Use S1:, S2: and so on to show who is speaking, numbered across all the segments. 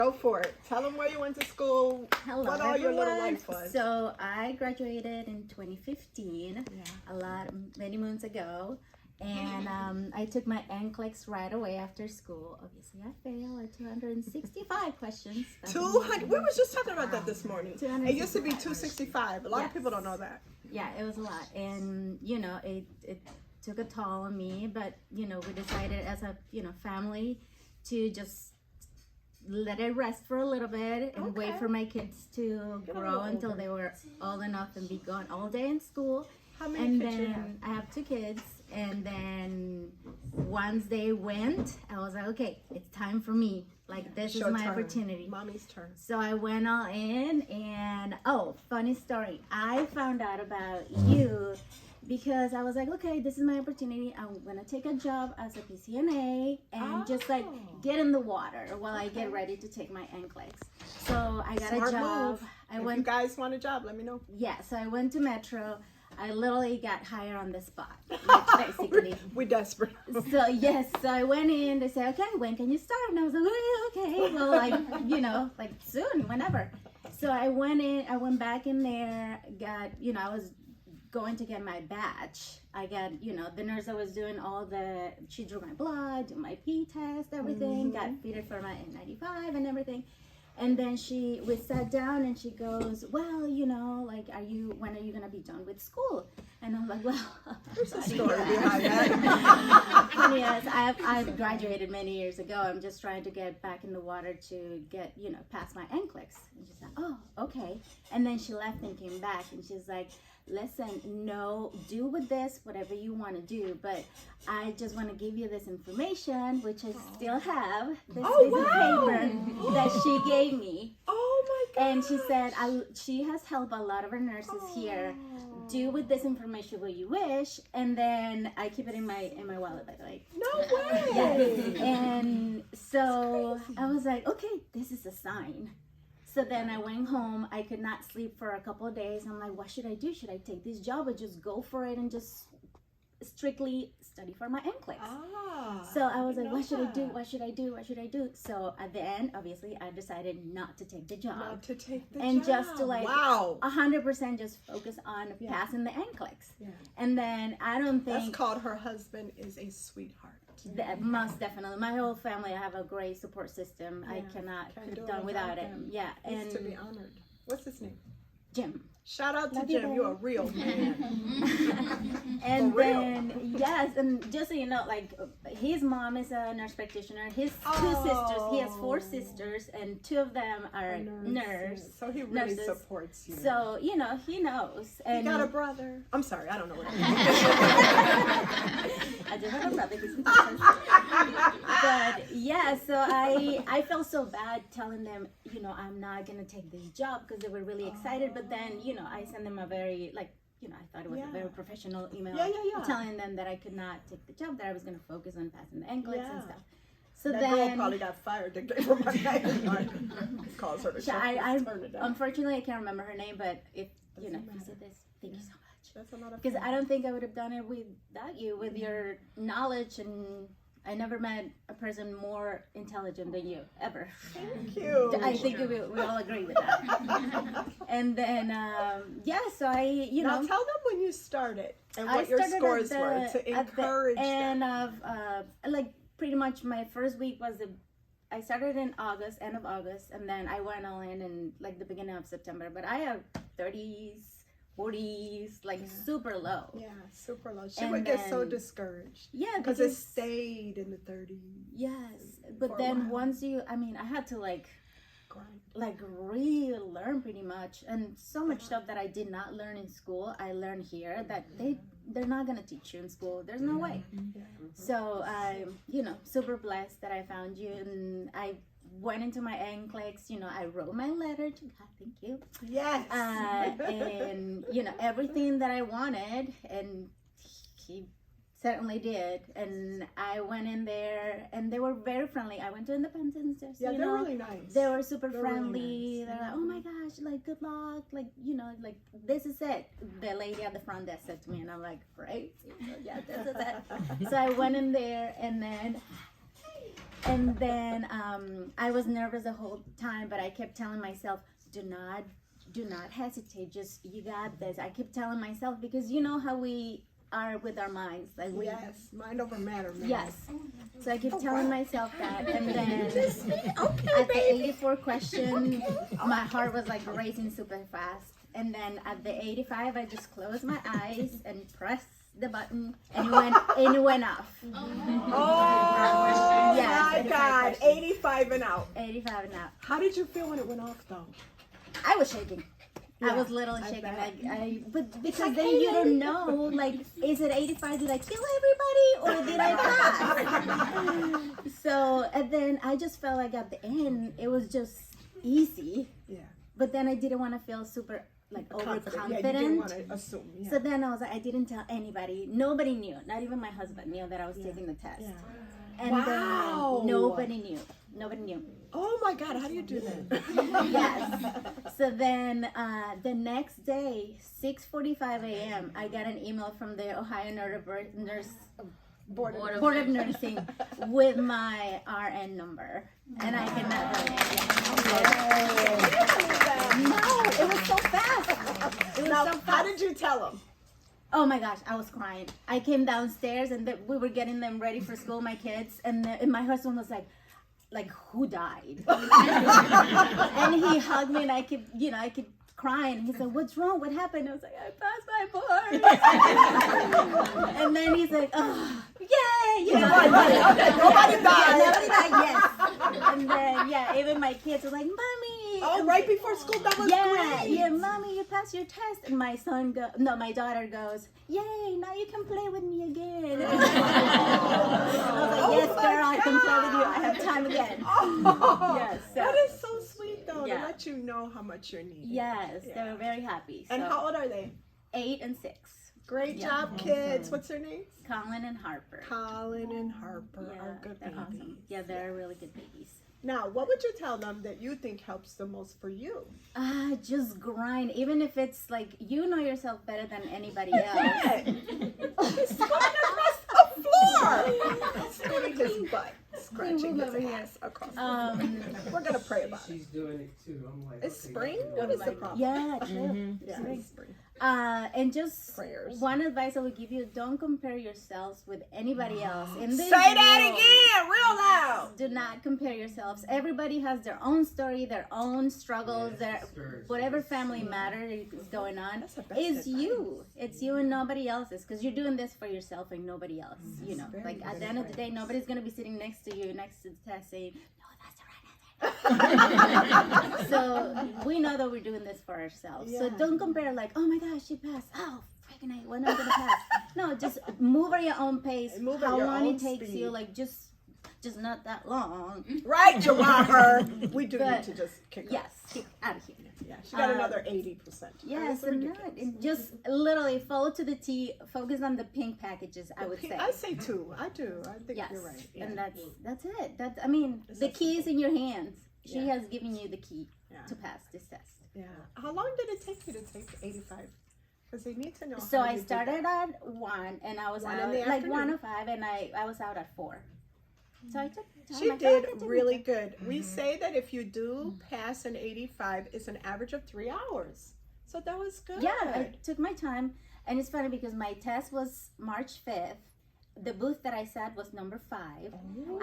S1: Go for it. Tell them where you went to school.
S2: Hello,
S1: what all your little life was.
S2: So I graduated in 2015, many moons ago, and I took my NCLEX right away after school. Obviously, I failed at 265 questions.
S1: 200. We were just talking about that this morning. It used to be 265. A lot of people don't know that.
S2: Yeah, it was a lot, and you know, it took a toll on me. But you know, we decided as a family to just let it rest for a little bit and wait for my kids to grow until they were old enough and be gone all day in school.
S1: How many kids
S2: then
S1: you have?
S2: I have 2 kids, and then once they went, I was like, okay, it's time for me. Like, this is my opportunity.
S1: Mommy's turn.
S2: So I went all in, and funny story. I found out about you because I was like, okay, this is my opportunity. I'm gonna take a job as a PCNA and just like get in the water while I get ready to take my NCLEX. So I got
S1: Smart
S2: a job.
S1: Move. If you guys want a job, let me know.
S2: Yeah, so I went to Metro. I literally got hired on the spot, like, basically.
S1: We're desperate.
S2: So yes, so I went in. They said, okay, when can you start? And I was like, okay, well, like, like soon, whenever. So I went in. I went back in there. Got, I was going to get my badge. I got, the nurse that was doing she drew my blood, did my pee test, everything, got fitted for my N95 and everything. And then we sat down and she goes, well, like, when are you going to be done with school? And I'm like, well,
S1: there's a story behind that.
S2: Funny as I've graduated many years ago. I'm just trying to get back in the water to get, past my NCLEX. And she's like, oh, okay. And then she left and came back and she's like, listen, no, do with this whatever you want to do, but I just want to give you this information, which I still have, this piece of paper that she gave me.
S1: Oh my God.
S2: And she said, she has helped a lot of our nurses here. Do with this information what you wish, and then I keep it in my wallet, by the way.
S1: No way.
S2: Yes. And so I was like, okay, this is a sign. So then I went home. I could not sleep for a couple of days. I'm like, what should I do? Should I take this job or just go for it and just strictly study for my NCLEX? So I was like, what should I do? What should I do? What should I do? So at the end, obviously, I decided not to take the job.
S1: Not to take the
S2: and
S1: job.
S2: Just to 100% just focus on passing the NCLEX. Yeah. And then I don't think...
S1: That's called her husband is a sweetheart.
S2: Most definitely. My whole family, I have a great support system. I cannot have done without it. Yeah.
S1: He's to be honored. What's his name?
S2: Jim.
S1: Shout out to Jim. You're a real man.
S2: And then, yes, and just so you know, like, his mom is a nurse practitioner. His 2 sisters, he has 4 sisters, and 2 of them are nurses.
S1: So he really supports you.
S2: So, he knows. And
S1: he got a brother. I'm sorry, I don't know what it is.
S2: I do have a brother. He's in Texas. But, yeah, so I felt so bad telling them, I'm not going to take this job because they were really excited. But then, I sent them a very, I thought it was a very professional email telling them that I could not take the job, that I was going to focus on passing the NCLEX and stuff. So that girl probably got fired to get from my name. Calls her to turn it down. Unfortunately, I can't remember her name, but if you said this, thank you so much.
S1: That's a lot of
S2: because I don't think I would have done it without you, with your knowledge, and I never met a person more intelligent than you, ever.
S1: Thank you.
S2: I think we all agree with that. And then, so I,
S1: Now tell them when you started and what your scores were to encourage them.
S2: And pretty much my first week was I started in August, end of August, and then I went all in the beginning of September. But I have 30s, 40s, super low.
S1: Yeah, super low. She would get so discouraged.
S2: Yeah,
S1: because it stayed in the 30s.
S2: Yes, but then once I had to relearn pretty much, and so much stuff that I did not learn in school, I learned here that they're not gonna teach you in school. There's no way. Yeah. So I'm super blessed that I found you, and I went into my NCLEX, I wrote my letter to God, thank you.
S1: Yes.
S2: And, everything that I wanted, and he certainly did. And I went in there, and they were very friendly. I went to Independence.
S1: Yeah, they're really nice.
S2: They were super friendly. Really nice. They're like, oh my gosh, good luck. This is it. The lady at the front desk said to me, and I'm like, great. Yeah, this is it. So I went in there, and then And then I was nervous the whole time, but I kept telling myself, do not hesitate. Just, you got this. I kept telling myself, because you know how we are with our minds. Like
S1: Yes, mind over matter, man.
S2: Yes. So I kept telling myself that, and then
S1: Okay,
S2: at the
S1: baby.
S2: 84 question, my heart was like racing super fast. And then at the 85, I just closed my eyes and pressed the button, and it went off.
S1: Oh,
S2: Yes,
S1: my
S2: 85
S1: God.
S2: questions.
S1: 85 and out.
S2: 85 and out.
S1: How did you feel when it went off, though?
S2: I was shaking. I
S1: Yeah,
S2: was literally
S1: I
S2: shaking.
S1: bet.
S2: But because
S1: like,
S2: then
S1: hey,
S2: you don't know, like, is it 85? Did I kill everybody, or did I pass? So, and then I just felt like at the end, it was just easy.
S1: Yeah.
S2: But then I didn't want to feel super, like, overconfident.
S1: Yeah, you didn't want to assume. Yeah.
S2: So then I was like, I didn't tell anybody. Nobody knew. Not even my husband knew that I was taking the test.
S1: Yeah.
S2: And
S1: Wow.
S2: then nobody knew. Nobody knew.
S1: Oh, my God. How do you do that?
S2: Yes. So then the next day, 6:45 a.m., I got an email from the Ohio
S1: Board
S2: Board of Nursing with my RN number. And I cannot No, it was so fast. It was
S1: Now,
S2: so fast.
S1: how did you tell them?
S2: Oh my gosh, I was crying. I came downstairs and we were getting them ready for school, my kids, and my husband was like, who died? And he hugged me, and I kept crying. He said, what's wrong? What happened? I was like, I passed my board. And then he's like, oh, yay! You know,
S1: Okay, nobody died.
S2: nobody died, yes. And then, yeah, even my kids were like, Mommy.
S1: Oh, right before school, that was great.
S2: Yeah, Mommy, you passed your test. And my daughter goes, yay, now you can play with me again. I was like, yes, girl, I can play with you. I have time again.
S1: Oh,
S2: Yes, so-
S1: that is so sweet, though,
S2: Yeah.
S1: to let you know how much you're needed.
S2: Yes,
S1: Yeah.
S2: they were very happy.
S1: And
S2: So,
S1: how old are they?
S2: 8 and 6.
S1: Great
S2: Yeah.
S1: job, kids. What's their names?
S2: Colin and Harper.
S1: Colin and Harper are good
S2: they're
S1: babies.
S2: awesome. Yeah, they're really good babies.
S1: Now, what would you tell them that you think helps the most for you?
S2: Just grind. Even if it's like, you know yourself better than anybody else.
S1: He's squatting across the floor. Scooting his butt. Scratching
S2: Move over
S1: his
S2: here.
S1: ass across the floor. We're going to pray about it.
S3: She's doing it too. I'm like,
S1: It's
S3: okay,
S1: spring?
S3: yeah.
S1: What is the problem?
S2: Yeah, true.
S1: Yeah,
S2: Spring.
S1: it's spring.
S2: And just
S1: Prayers.
S2: one advice I would give you: don't compare yourselves with anybody else. In this
S1: Say that
S2: world,
S1: again, real loud.
S2: Do not compare yourselves. Everybody has their own story, their own struggles, their whatever family matter is going on.
S1: That's the best
S2: Is
S1: advice.
S2: you. It's you and nobody else's, because you're doing this for yourself and nobody else. You know,
S1: very
S2: like at
S1: good
S2: the end of the day,
S1: advice.
S2: nobody's gonna be sitting next to you, next to the test, saying, "No, that's the right answer." So we know that we're doing this for ourselves. So
S1: Yeah.
S2: don't compare like, oh my gosh, she passed. Oh, freaking A, when am I gonna pass? No, just move at your own pace.
S1: Move at
S2: how
S1: your
S2: long
S1: own
S2: it takes
S1: speed.
S2: you, like just not that long.
S1: Right, Jawahar. We do
S2: But-
S1: need to just kick her.
S2: Yes, get out of here.
S1: Yeah, she got another 80%.
S2: Yes,
S1: That's
S2: and
S1: ridiculous.
S2: not and just literally follow to the T. Focus on the pink packages. I would say.
S1: I say 2. I do. I think
S2: Yes,
S1: you're right. Yeah.
S2: and that's it. I mean,
S1: It's
S2: the
S1: that
S2: key is in your hands. She
S1: Yeah.
S2: has given you the key
S1: Yeah.
S2: to pass this test.
S1: Yeah. How long did it take you to take 85? Because they need to know.
S2: So
S1: how
S2: I
S1: you did
S2: started
S1: that.
S2: at 1, and I was
S1: 1 in
S2: out
S1: the
S2: like
S1: afternoon.
S2: 1:05, and I was out at 4. So I took time.
S1: She
S2: I felt
S1: did
S2: like I did
S1: really
S2: okay.
S1: good. We say that if you do pass an 85, it's an average of 3 hours. So that was good.
S2: Yeah, I took my time, and it's funny because my test was March 5th. The booth that I sat was number 5.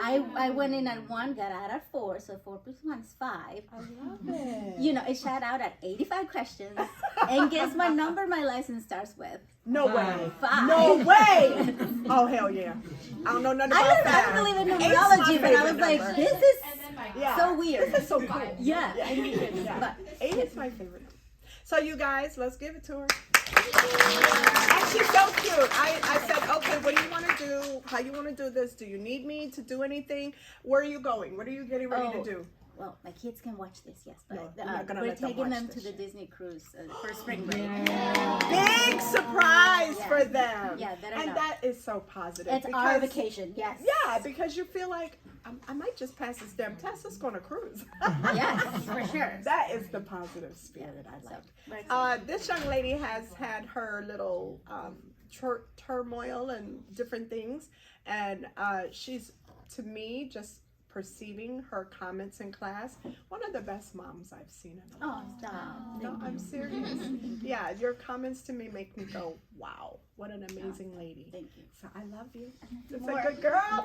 S2: I went in at 1, got out at 4, so 4 plus 1 is 5.
S1: I love it.
S2: You know, it shot out at 85 questions, and guess what number my license starts with?
S1: No way.
S2: 5.
S1: No way. Oh, hell yeah. I don't know nothing about
S2: I
S1: that.
S2: don't believe in
S1: Eight's my
S2: numerology, but I was
S1: favorite
S2: like,
S1: number.
S2: this is
S1: Yeah.
S2: so weird.
S1: This is so cool.
S2: Yeah.
S1: Yeah.
S2: But
S1: 8 is my favorite number. So you guys, let's give it to her. And she's so cute. I said, okay, what do you want to do? How you want to do this? Do you need me to do anything? Where are you going? What are you getting ready to do?
S2: Well, my kids can watch this, yes, but
S1: No, we're not gonna
S2: we're
S1: let them
S2: taking
S1: watch
S2: them
S1: this
S2: to the
S1: shit.
S2: Disney cruise for spring break.
S1: Big surprise
S2: Yeah.
S1: for them.
S2: Yeah, that I
S1: and
S2: know.
S1: that is so positive.
S2: It's our
S1: because-
S2: vacation, yes.
S1: Yeah, because you feel like I might just pass this damn test. Let's go on a cruise.
S2: Yes, for sure.
S1: That is the positive spirit I
S2: So,
S1: like.
S2: we're excited.
S1: This young lady has had her little turmoil and different things, and she's, to me, just perceiving her comments in class. One of the best moms I've seen in a
S2: Oh,
S1: long
S2: stop.
S1: time. No,
S2: Thank
S1: I'm
S2: you.
S1: serious. Yeah, your comments to me make me go, wow, what an amazing lady.
S2: Thank you.
S1: So I love you. It's
S2: More.
S1: a good girl.